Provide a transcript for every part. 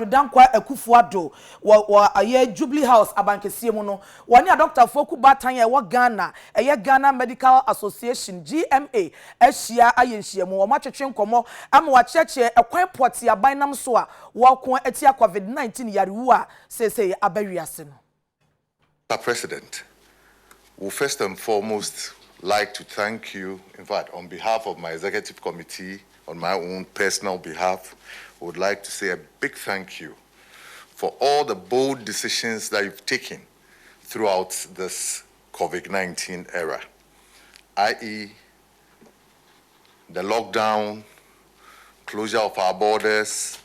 Dankwa Akufo-Addo wa aye Jubilee House abankesie mu no woni a Dr. Foku Batan ye wo Ghana Ghana Medical Association GMA ahia ayenhia mu wo matwetwe nkomo ama wa cheche ekwan poti abanam so a wo ko atia Covid-19 yarewu a sese abawiase no. Mr. President, we first and foremost like to thank you, in fact, on behalf of my executive committee, on my own personal behalf, I would like to say a big thank you for all the bold decisions that you've taken throughout this COVID-19 era, i.e., the lockdown, closure of our borders,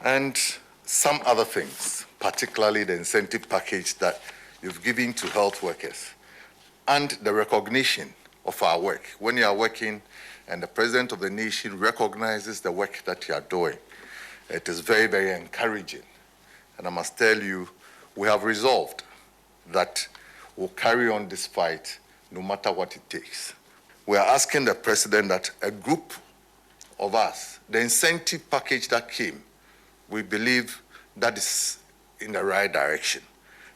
and some other things, particularly the incentive package that you've given to health workers, and the recognition of our work. When you are working and the President of the nation recognizes the work that you are doing, it is very, very encouraging. And I must tell you, we have resolved that we'll carry on this fight no matter what it takes. We are asking the President that a group of us, the incentive package that came, we believe that is in the right direction.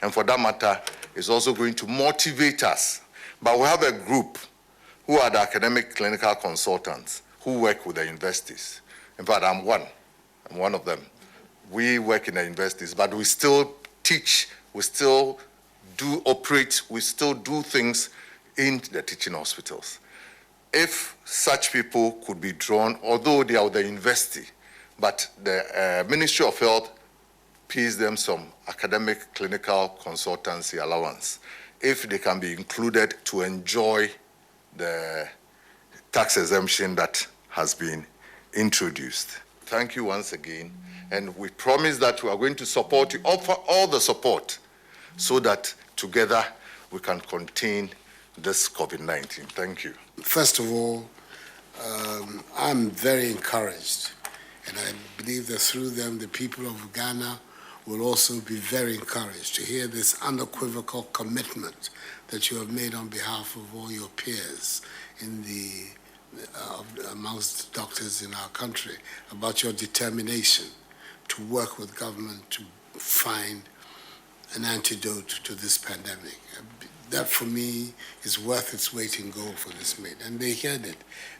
And for that matter, it's also going to motivate us. But we have a group who are the academic clinical consultants who work with the universities. In fact, I'm one of them. We work in the universities, but we still teach, we still do operate, we still do things in the teaching hospitals. If such people could be drawn, although they are the university, but the Ministry of Health pays them some academic clinical consultancy allowance, if they can be included to enjoy the tax exemption that has been introduced. Thank you once again, and we promise that we are going to support you, offer all the support so that together we can contain this COVID-19. Thank you. First of all, I'm very encouraged, and I believe that through them the people of Ghana will also be very encouraged to hear this unequivocal commitment that you have made on behalf of all your peers in amongst doctors in our country about your determination to work with government to find an antidote to this pandemic. That for me is worth its weight in gold for this mate. And they heard it.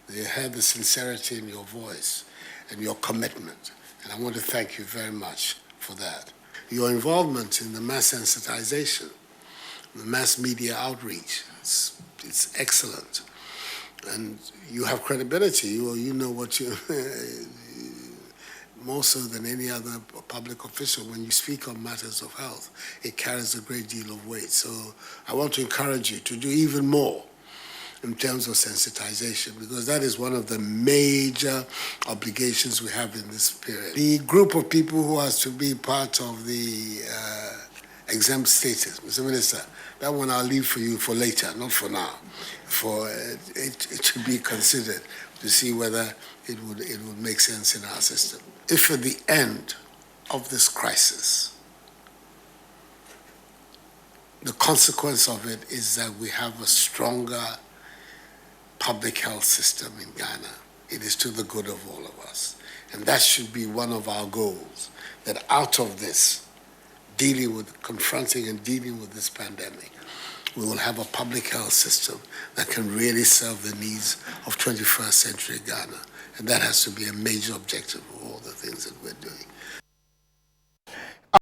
They heard the sincerity in your voice and your commitment. And I want to thank you very much for that. Your involvement in the mass sensitization, the mass media outreach, it's excellent. And you have credibility. You know what you, more so than any other public official, when you speak on matters of health, it carries a great deal of weight. So I want to encourage you to do even more in terms of sensitization, because that is one of the major obligations we have in this period. The group of people who has to be part of the exempt status, Mr. Minister, that one I'll leave for you for later, not for now. For it should be considered to see whether it would make sense in our system. If at the end of this crisis, the consequence of it is that we have a stronger public health system in Ghana, it is to the good of all of us. And that should be one of our goals, that out of this, confronting and dealing with this pandemic, we will have a public health system that can really serve the needs of 21st century Ghana. And that has to be a major objective of all the things that we're doing.